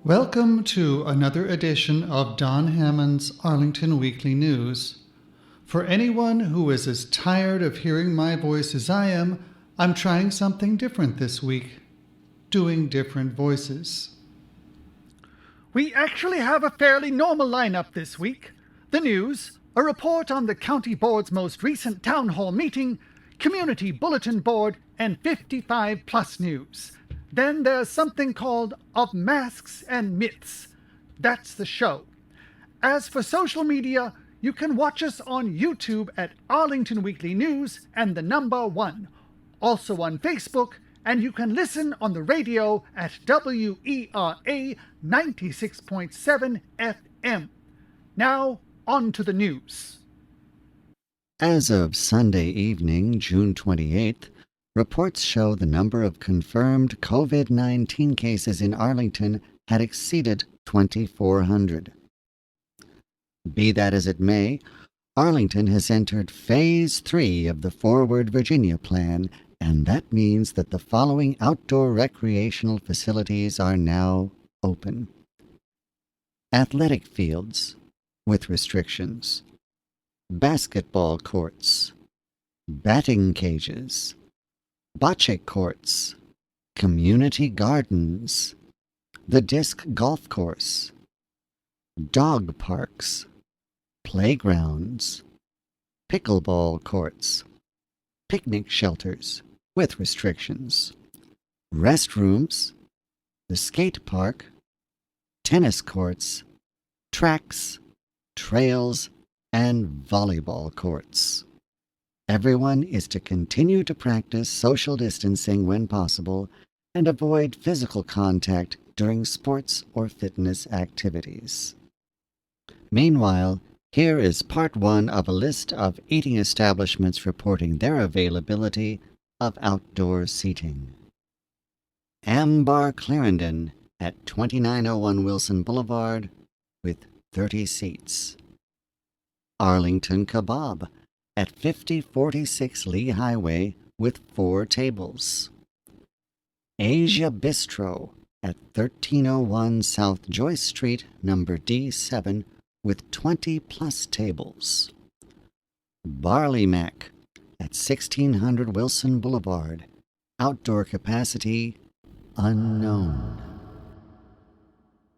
Welcome to another edition of Don Hammond's Arlington Weekly News. For anyone who is as tired of hearing my voice as I am, I'm trying something different this week, doing different voices. We actually have a fairly normal lineup this week. The news, a report on the county board's most recent town hall meeting, community bulletin board, and 55 plus news. Then there's something called Of Masks and Myths. That's the show. As for social media, you can watch us on YouTube at Arlington Weekly News and the number 1. Also on Facebook, and you can listen on the radio at WERA 96.7 FM. Now, on to the news. As of Sunday evening, June 28th, reports show the number of confirmed COVID-19 cases in Arlington had exceeded 2,400. Be that as it may, Arlington has entered Phase 3 of the Forward Virginia Plan, and that means that the following outdoor recreational facilities are now open. Athletic fields, with restrictions. Basketball courts. Batting cages. Bocce courts, community gardens, the disc golf course, dog parks, playgrounds, pickleball courts, picnic shelters with restrictions, restrooms, the skate park, tennis courts, tracks, trails, and volleyball courts. Everyone is to continue to practice social distancing when possible and avoid physical contact during sports or fitness activities. Meanwhile, here is part 1 of a list of eating establishments reporting their availability of outdoor seating. Ambar Clarendon at 2901 Wilson Boulevard with 30 seats. Arlington Kebab at 5046 Lee Highway with 4 tables. Asia Bistro at 1301 South Joyce Street, number D7, with 20-plus tables. Barley Mac at 1600 Wilson Boulevard, outdoor capacity unknown.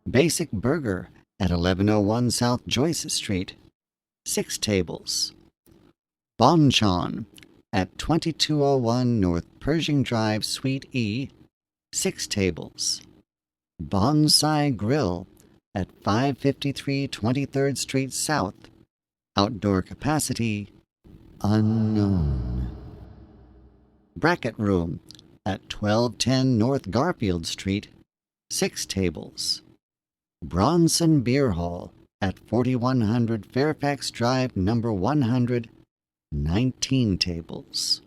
Basic Burger at 1101 South Joyce Street, 6 tables. Bonchon at 2201 North Pershing Drive, Suite E, 6 tables. Bonsai Grill at 553 23rd Street South, outdoor capacity unknown. Bracket Room at 1210 North Garfield Street, 6 tables. Bronson Beer Hall at 4100 Fairfax Drive, number 100, 19 tables.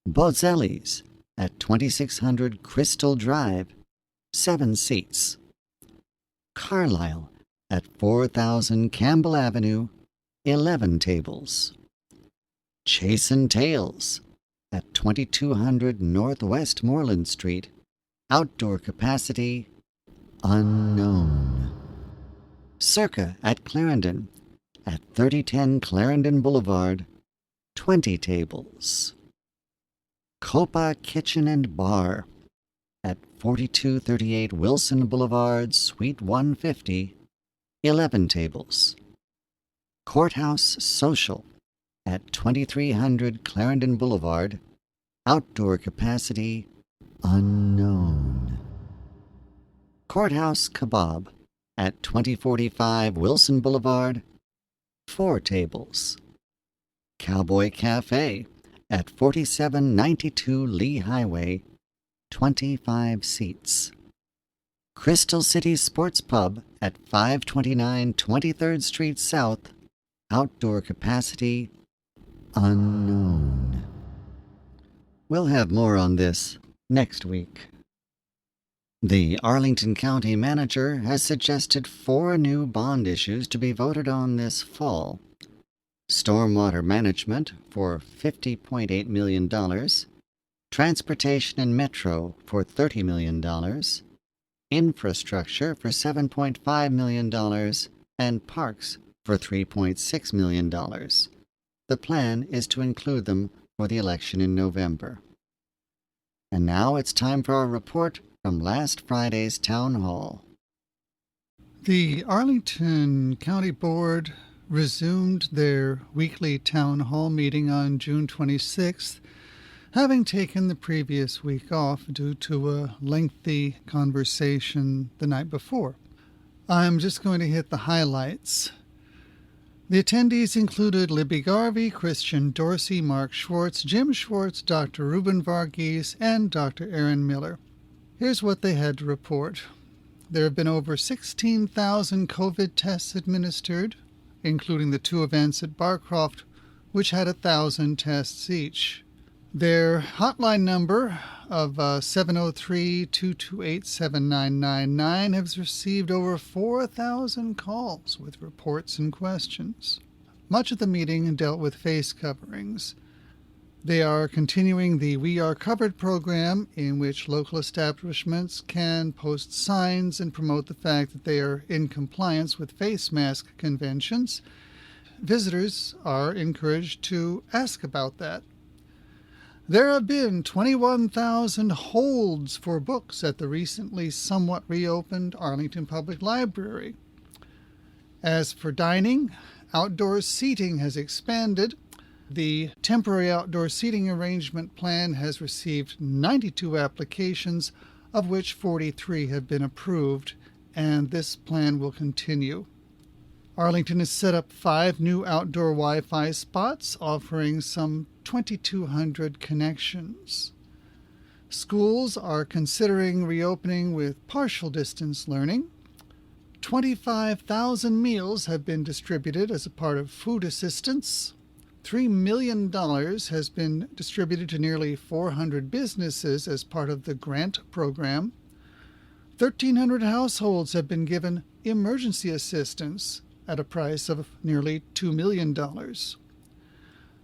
Bozelli's at 2600 Crystal Drive, 7 seats. Carlisle at 4000 Campbell Avenue, 11 tables. Chase and Tails at 2200 Northwest Moreland Street, outdoor capacity unknown. Circa at Clarendon at 3010 Clarendon Boulevard, 20 tables. Copa Kitchen and Bar at 4238 Wilson Boulevard, Suite 150, 11 tables. Courthouse Social at 2300 Clarendon Boulevard, outdoor capacity unknown. Courthouse Kebab at 2045 Wilson Boulevard, 4 tables. Cowboy Cafe at 4792 Lee Highway, 25 seats. Crystal City Sports Pub at 529 23rd Street South. Outdoor capacity unknown. We'll have more on this next week. The Arlington County Manager has suggested 4 new bond issues to be voted on this fall. Stormwater management for $50.8 million, transportation and metro for $30 million, infrastructure for $7.5 million, and parks for $3.6 million. The plan is to include them for the election in November. And now it's time for our report from last Friday's town hall. The Arlington County Board resumed their weekly town hall meeting on June 26th, having taken the previous week off due to a lengthy conversation the night before. I'm just going to hit the highlights. The attendees included Libby Garvey, Christian Dorsey, Mark Schwartz, Jim Schwartz, Dr. Ruben Varghese, and Dr. Aaron Miller. Here's what they had to report. There have been over 16,000 COVID tests administered, including the 2 events at Barcroft, which had 1,000 tests each. Their hotline number of 703-228-7999 has received over 4,000 calls with reports and questions. Much of the meeting dealt with face coverings. They are continuing the We Are Covered program, in which local establishments can post signs and promote the fact that they are in compliance with face mask conventions. Visitors are encouraged to ask about that. There have been 21,000 holds for books at the recently somewhat reopened Arlington Public Library. As for dining, outdoor seating has expanded. The temporary outdoor seating arrangement plan has received 92 applications, of which 43 have been approved, and this plan will continue. Arlington has set up 5 new outdoor Wi-Fi spots, offering some 2,200 connections. Schools are considering reopening with partial distance learning. 25,000 meals have been distributed as a part of food assistance. $3 million has been distributed to nearly 400 businesses as part of the grant program. 1,300 households have been given emergency assistance at a price of nearly $2 million.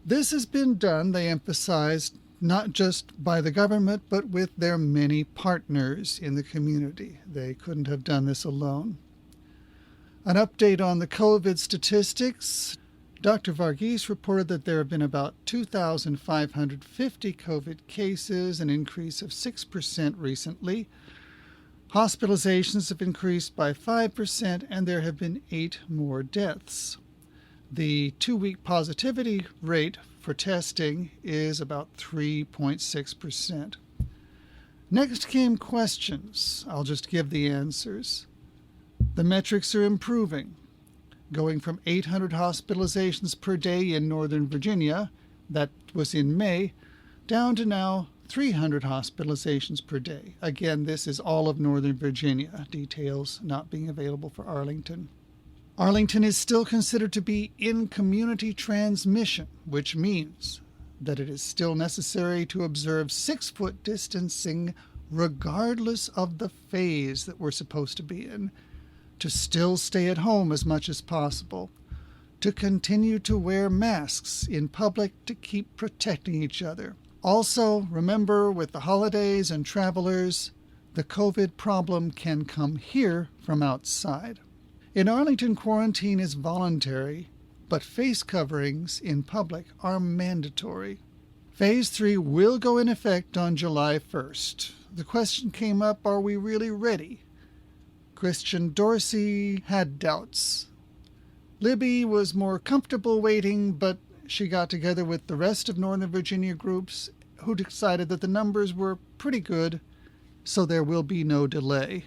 This has been done, they emphasized, not just by the government, but with their many partners in the community. They couldn't have done this alone. An update on the COVID statistics. Dr. Varghese reported that there have been about 2,550 COVID cases, an increase of 6% recently. Hospitalizations have increased by 5%, and there have been 8 more deaths. The 2-week positivity rate for testing is about 3.6%. Next came questions. I'll just give the answers. The metrics are improving, going from 800 hospitalizations per day in Northern Virginia, that was in May, down to now 300 hospitalizations per day. Again, this is all of Northern Virginia, details not being available for Arlington. Arlington is still considered to be in community transmission, which means that it is still necessary to observe 6-foot distancing regardless of the phase that we're supposed to be in, to still stay at home as much as possible, to continue to wear masks in public to keep protecting each other. Also, remember, with the holidays and travelers, the COVID problem can come here from outside. In Arlington, quarantine is voluntary, but face coverings in public are mandatory. Phase 3 will go in effect on July 1st. The question came up, are we really ready? Christian Dorsey had doubts. Libby was more comfortable waiting, but she got together with the rest of Northern Virginia groups who decided that the numbers were pretty good, so there will be no delay.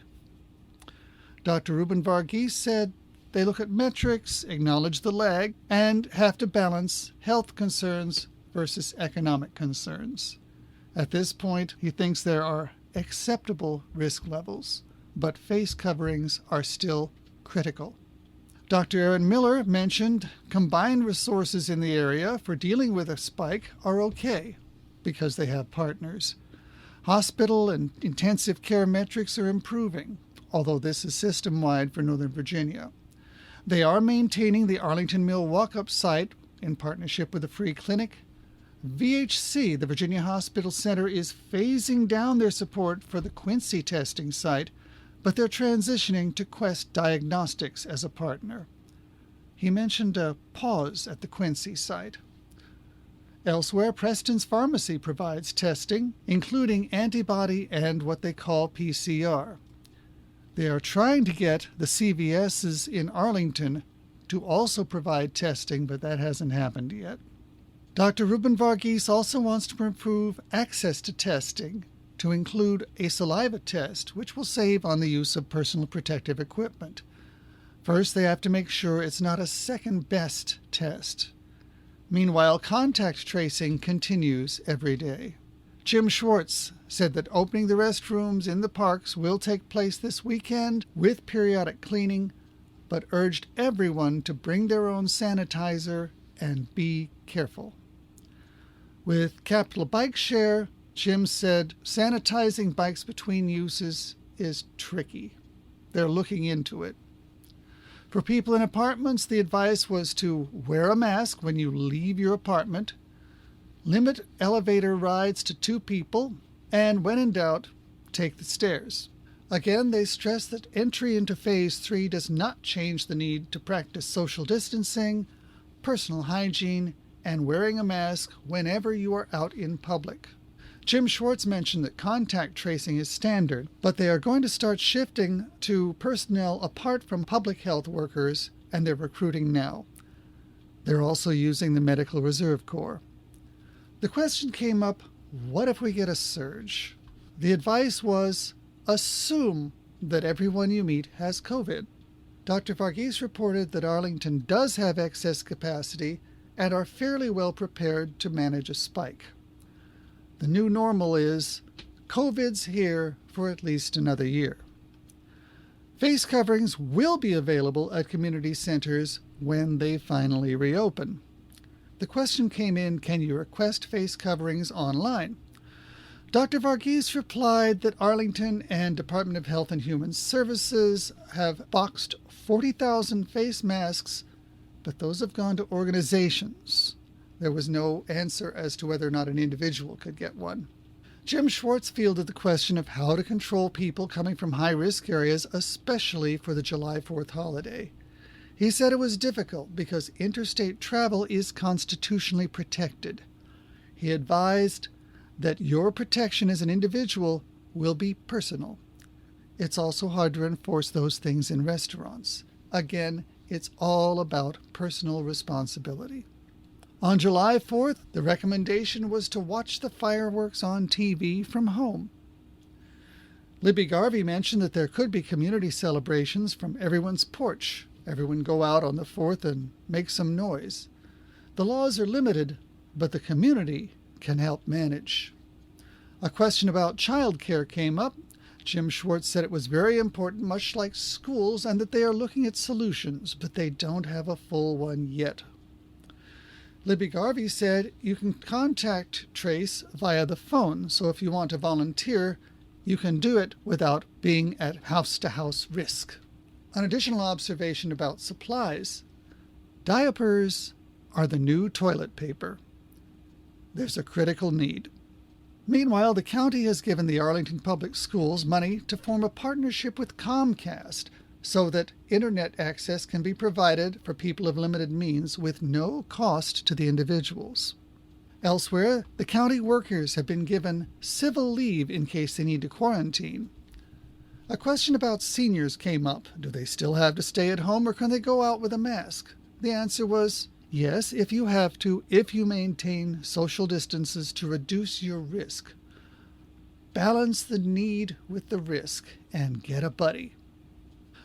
Dr. Ruben Varghese said they look at metrics, acknowledge the lag, and have to balance health concerns versus economic concerns. At this point, he thinks there are acceptable risk levels, but face coverings are still critical. Dr. Aaron Miller mentioned combined resources in the area for dealing with a spike are okay because they have partners. Hospital and intensive care metrics are improving, although this is system-wide for Northern Virginia. They are maintaining the Arlington Mill walk-up site in partnership with a free clinic. VHC, the Virginia Hospital Center, is phasing down their support for the Quincy testing site, but they're transitioning to Quest Diagnostics as a partner. He mentioned a pause at the Quincy site. Elsewhere, Preston's Pharmacy provides testing, including antibody and what they call PCR. They are trying to get the CVS's in Arlington to also provide testing, but that hasn't happened yet. Dr. Ruben Varghese also wants to improve access to testing to include a saliva test, which will save on the use of personal protective equipment. First, they have to make sure it's not a second-best test. Meanwhile, contact tracing continues every day. Jim Schwartz said that opening the restrooms in the parks will take place this weekend with periodic cleaning, but urged everyone to bring their own sanitizer and be careful. With Capital Bike Share, Jim said sanitizing bikes between uses is tricky. They're looking into it. For people in apartments, the advice was to wear a mask when you leave your apartment, limit elevator rides to 2 people, and when in doubt, take the stairs. Again, they stress that entry into Phase 3 does not change the need to practice social distancing, personal hygiene, and wearing a mask whenever you are out in public. Jim Schwartz mentioned that contact tracing is standard, but they are going to start shifting to personnel apart from public health workers, and they're recruiting now. They're also using the Medical Reserve Corps. The question came up, what if we get a surge? The advice was, assume that everyone you meet has COVID. Dr. Varghese reported that Arlington does have excess capacity and are fairly well prepared to manage a spike. The new normal is COVID's here for at least another year. Face coverings will be available at community centers when they finally reopen. The question came in, can you request face coverings online? Dr. Varghese replied that Arlington and Department of Health and Human Services have boxed 40,000 face masks, but those have gone to organizations. There was no answer as to whether or not an individual could get one. Jim Schwartz fielded the question of how to control people coming from high-risk areas, especially for the July 4th holiday. He said it was difficult because interstate travel is constitutionally protected. He advised that your protection as an individual will be personal. It's also hard to enforce those things in restaurants. Again, it's all about personal responsibility. On July 4th, the recommendation was to watch the fireworks on TV from home. Libby Garvey mentioned that there could be community celebrations from everyone's porch. Everyone go out on the 4th and make some noise. The laws are limited, but the community can help manage. A question about childcare came up. Jim Schwartz said it was very important, much like schools, and that they are looking at solutions, but they don't have a full one yet. Libby Garvey said you can contact trace via the phone, so if you want to volunteer, you can do it without being at house-to-house risk. An additional observation about supplies. Diapers are the new toilet paper. There's a critical need. Meanwhile, the county has given the Arlington Public Schools money to form a partnership with Comcast so that internet access can be provided for people of limited means with no cost to the individuals. Elsewhere, the county workers have been given civil leave in case they need to quarantine. A question about seniors came up. Do they still have to stay at home or can they go out with a mask? The answer was yes, if you have to, if you maintain social distances to reduce your risk. Balance the need with the risk and get a buddy.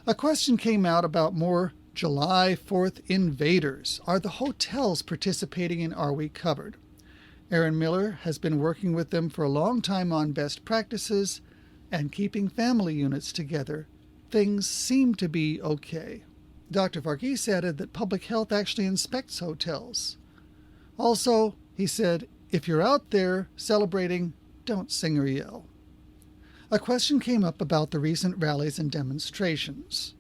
A question came out about more July 4th invaders. Are the hotels participating in Are We Covered? Aaron Miller has been working with them for a long time on best practices. and keeping family units together, things seem to be okay. Dr. Varghese added that public health actually inspects hotels. Also, he said, if you're out there celebrating, don't sing or yell. A question came up about the recent rallies and demonstrations.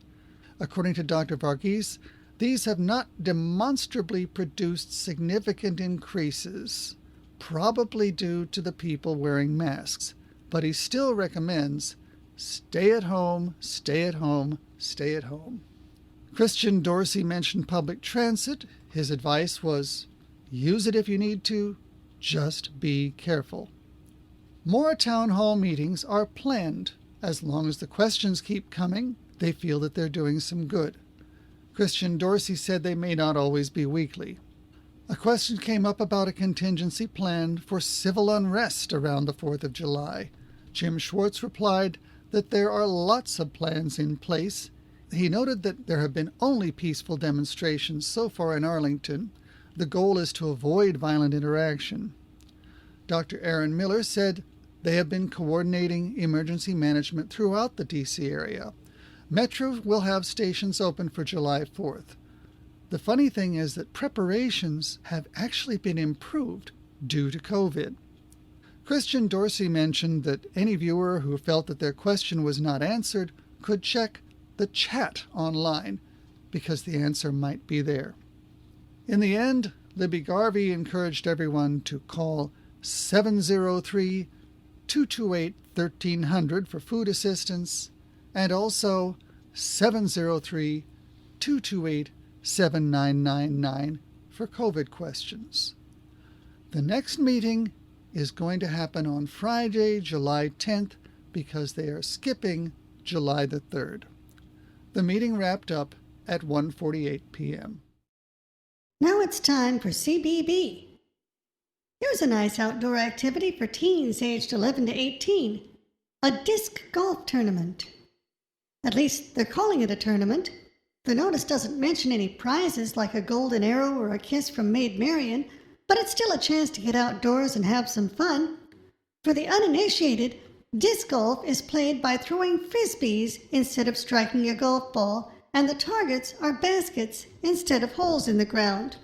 According to Dr. Varghese, these have not demonstrably produced significant increases, probably due to the people wearing masks, but he still recommends stay at home, stay at home, stay at home. Christian Dorsey mentioned public transit. His advice was, use it if you need to, just be careful. More town hall meetings are planned. As long as the questions keep coming, they feel that they're doing some good. Christian Dorsey said they may not always be weekly. A question came up about a contingency plan for civil unrest around the 4th of July. Jim Schwartz replied that there are lots of plans in place. He noted that there have been only peaceful demonstrations so far in Arlington. The goal is to avoid violent interaction. Dr. Aaron Miller said they have been coordinating emergency management throughout the D.C. area. Metro will have stations open for July 4th. The funny thing is that preparations have actually been improved due to COVID. Christian Dorsey mentioned that any viewer who felt that their question was not answered could check the chat online, because the answer might be there. In the end, Libby Garvey encouraged everyone to call 703-228-1300 for food assistance, and also 703-228-7999 for COVID questions. The next meeting is going to happen on Friday, July 10th, because they are skipping July the 3rd. The meeting wrapped up at 1:48 p.m. Now it's time for CBB. Here's a nice outdoor activity for teens aged 11 to 18, a disc golf tournament. At least they're calling it a tournament. The notice doesn't mention any prizes like a golden arrow or a kiss from Maid Marian, but it's still a chance to get outdoors and have some fun. For the uninitiated, disc golf is played by throwing frisbees instead of striking a golf ball, and the targets are baskets instead of holes in the ground.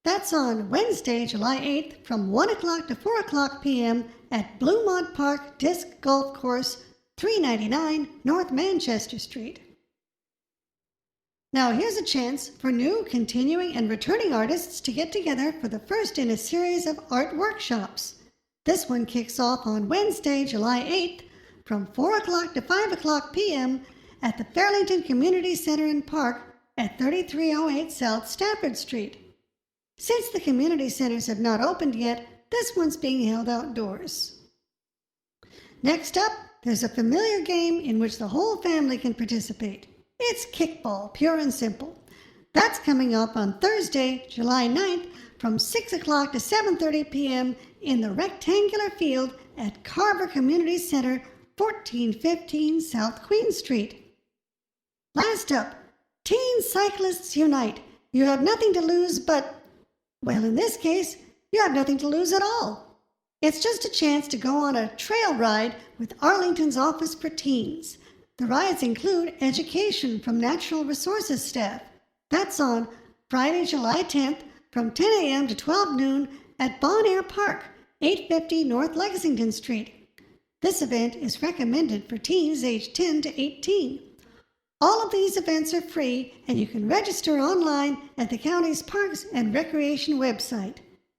That's on Wednesday, July 8th from 1 o'clock to 4 o'clock p.m. at Bluemont Park Disc Golf Course, 399 North Manchester Street. Now here's a chance for new, continuing, and returning artists to get together for the first in a series of art workshops. This one kicks off on Wednesday, July 8th from 4 o'clock to 5 o'clock p.m. at the Arlington Community Center and Park at 3308 South Stafford Street. Since the community centers have not opened yet, this one's being held outdoors. Next up, there's a familiar game in which the whole family can participate. It's kickball, pure and simple. That's coming up on Thursday, July 9th from 6 o'clock to 7:30 p.m. in the rectangular field at Carver Community Center, 1415 South Queen Street. Last up, Teen Cyclists Unite. You have nothing to lose but, well, in this case, you have nothing to lose at all. It's just a chance to go on a trail ride with Arlington's Office for Teens. The rides include education from Natural Resources staff. That's on Friday, July 10th from 10 a.m. to 12 noon at Bon Air Park, 850 North Lexington Street. This event is recommended for teens aged 10 to 18. All of these events are free, and you can register online at the county's Parks and Recreation website.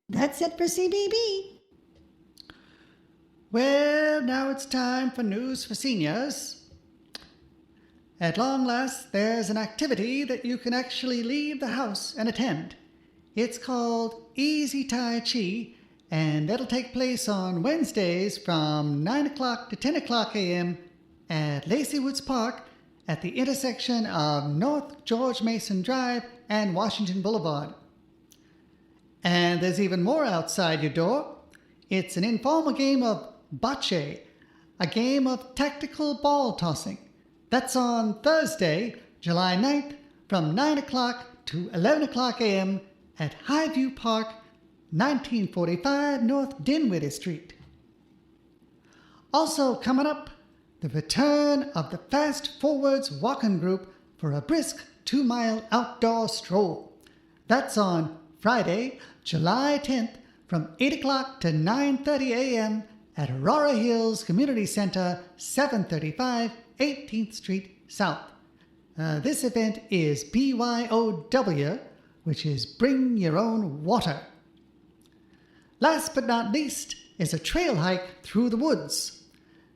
That's it for CBB. Well, now it's time for news for seniors. At long last, there's an activity that you can actually leave the house and attend. It's called Easy Tai Chi, and that'll take place on Wednesdays from 9 o'clock to 10 o'clock a.m. at Lacey Woods Park at the intersection of North George Mason Drive and Washington Boulevard. And there's even more outside your door. It's an informal game of bocce, a game of tactical ball tossing. That's on Thursday, July 9th from 9 o'clock to 11 o'clock a.m. at Highview Park, 1945 North Dinwiddie Street. Also coming up, the return of the Fast Forwards Walking Group for a brisk 2-mile outdoor stroll. That's on Friday, July 10th from 8 o'clock to 9:30 a.m. at Aurora Hills Community Center, 735 18th Street South. This event is BYOW, which is Bring Your Own Water. Last but not least is a trail hike through the woods.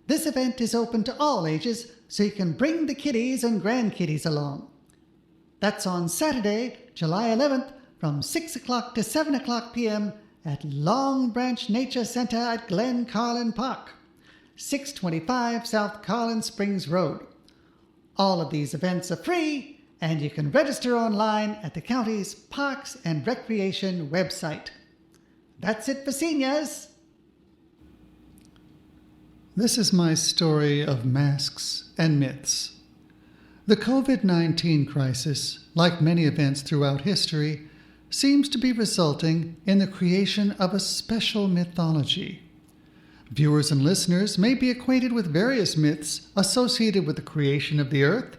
This event is open to all ages, so you can bring the kiddies and grandkiddies along. That's on Saturday, July 11th from 6 o'clock to 7 o'clock p.m. at Long Branch Nature Center at Glen Carlin Park, 625 South Carlin Springs Road. All of these events are free, and you can register online at the county's Parks and Recreation website. That's it for seniors. This is my story of masks and myths. The COVID-19 crisis, like many events throughout history, seems to be resulting in the creation of a special mythology. Viewers and listeners may be acquainted with various myths associated with the creation of the earth,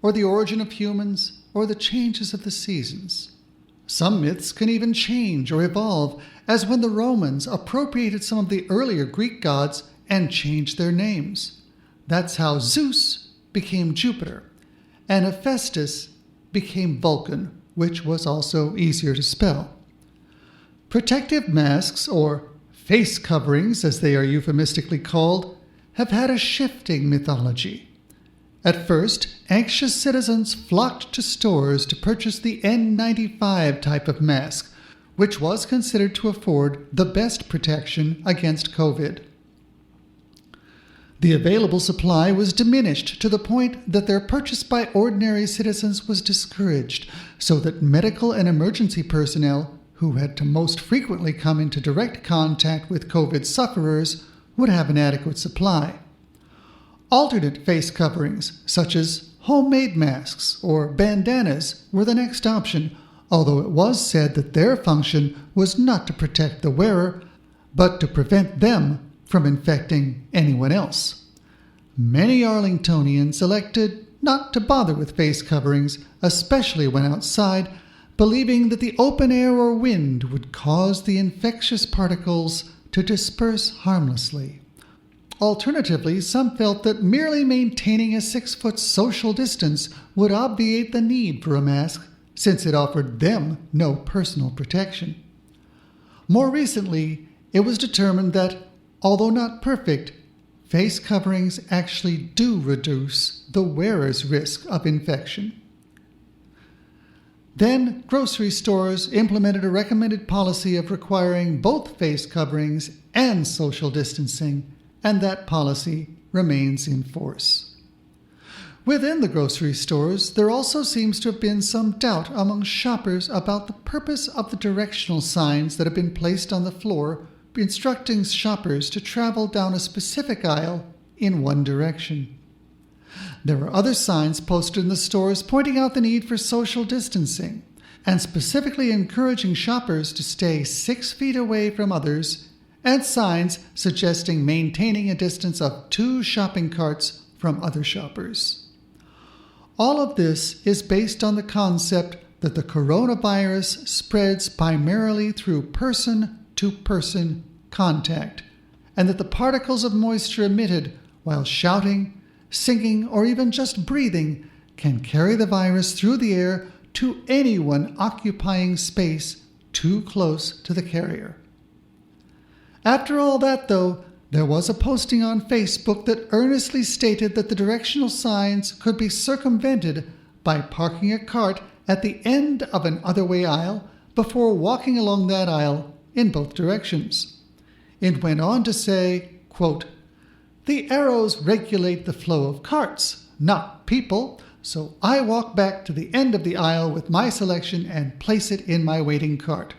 or the origin of humans, or the changes of the seasons. Some myths can even change or evolve, as when the Romans appropriated some of the earlier Greek gods and changed their names. That's how Zeus became Jupiter, and Hephaestus became Vulcan, which was also easier to spell. Protective masks, or face coverings as they are euphemistically called, have had a shifting mythology. At first, anxious citizens flocked to stores to purchase the N95 type of mask, which was considered to afford the best protection against COVID. The available supply was diminished to the point that their purchase by ordinary citizens was discouraged, so that medical and emergency personnel, who had to most frequently come into direct contact with COVID sufferers, would have an adequate supply. Alternate face coverings, such as homemade masks or bandanas, were the next option, although it was said that their function was not to protect the wearer, but to prevent them from infecting anyone else. Many Arlingtonians elected not to bother with face coverings, especially when outside, believing that the open air or wind would cause the infectious particles to disperse harmlessly. Alternatively, some felt that merely maintaining a 6-foot social distance would obviate the need for a mask, since it offered them no personal protection. More recently, it was determined that, although not perfect, face coverings actually do reduce the wearer's risk of infection. Then, grocery stores implemented a recommended policy of requiring both face coverings and social distancing, and that policy remains in force. Within the grocery stores, there also seems to have been some doubt among shoppers about the purpose of the directional signs that have been placed on the floor, instructing shoppers to travel down a specific aisle in one direction. There are other signs posted in the stores pointing out the need for social distancing and specifically encouraging shoppers to stay 6 feet away from others, and signs suggesting maintaining a distance of 2 shopping carts from other shoppers. All of this is based on the concept that the coronavirus spreads primarily through person-to-person contact, and that the particles of moisture emitted while shouting, singing, or even just breathing can carry the virus through the air to anyone occupying space too close to the carrier. After all that, though, there was a posting on Facebook that earnestly stated that the directional signs could be circumvented by parking a cart at the end of an other-way aisle before walking along that aisle in both directions. It went on to say, quote, "The arrows regulate the flow of carts, not people, so I walk back to the end of the aisle with my selection and place it in my waiting cart."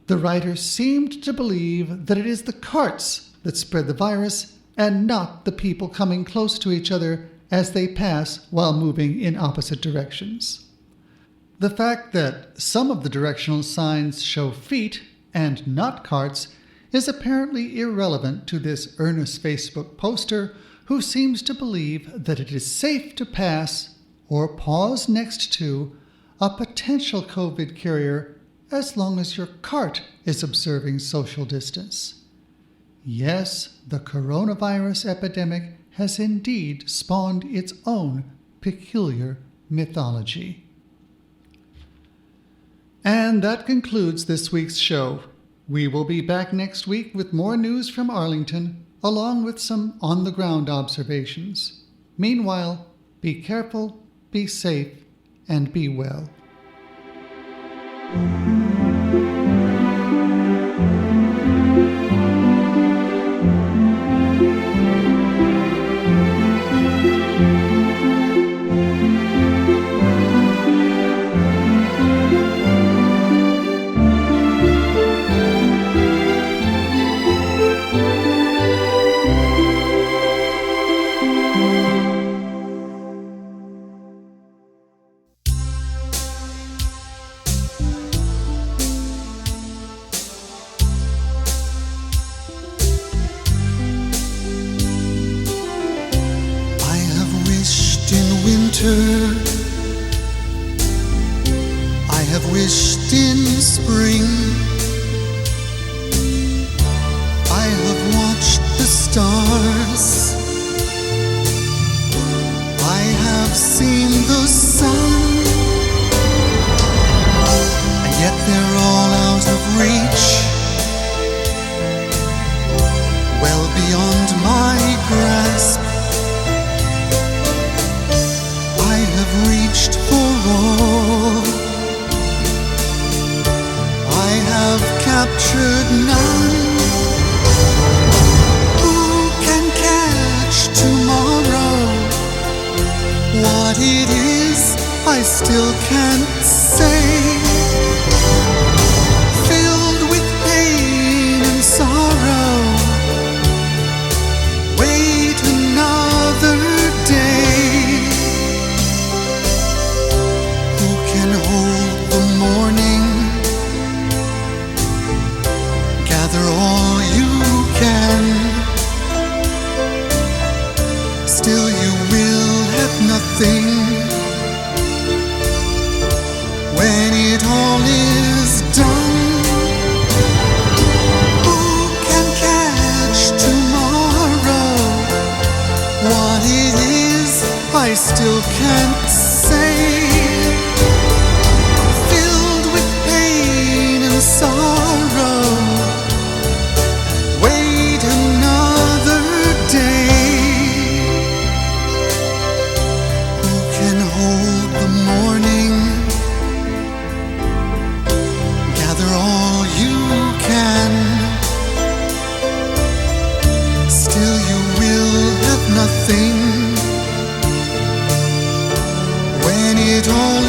The writer seemed to believe that it is the carts that spread the virus and not the people coming close to each other as they pass while moving in opposite directions. The fact that some of the directional signs show feet and not carts is apparently irrelevant to this earnest Facebook poster, who seems to believe that it is safe to pass or pause next to a potential COVID carrier as long as your cart is observing social distance. Yes, the coronavirus epidemic has indeed spawned its own peculiar mythology. And that concludes this week's show. We will be back next week with more news from Arlington, along with some on-the-ground observations. Meanwhile, be careful, be safe, and be well. I have wished in spring. I have watched the stars. I have seen the sun, and yet they're all out of reach, well beyond my grasp. Reached for all. I have captured none. Who can catch tomorrow? What it is, I still can't say. Filled with pain and sorrow, wait another day. Hold the morning, gather all you can. Still you will have nothing when it all is done. Who can catch tomorrow? What it is, I still can't say. Sorrow, wait another day. Who can hold the morning? Gather all you can. Still you will have nothing when it all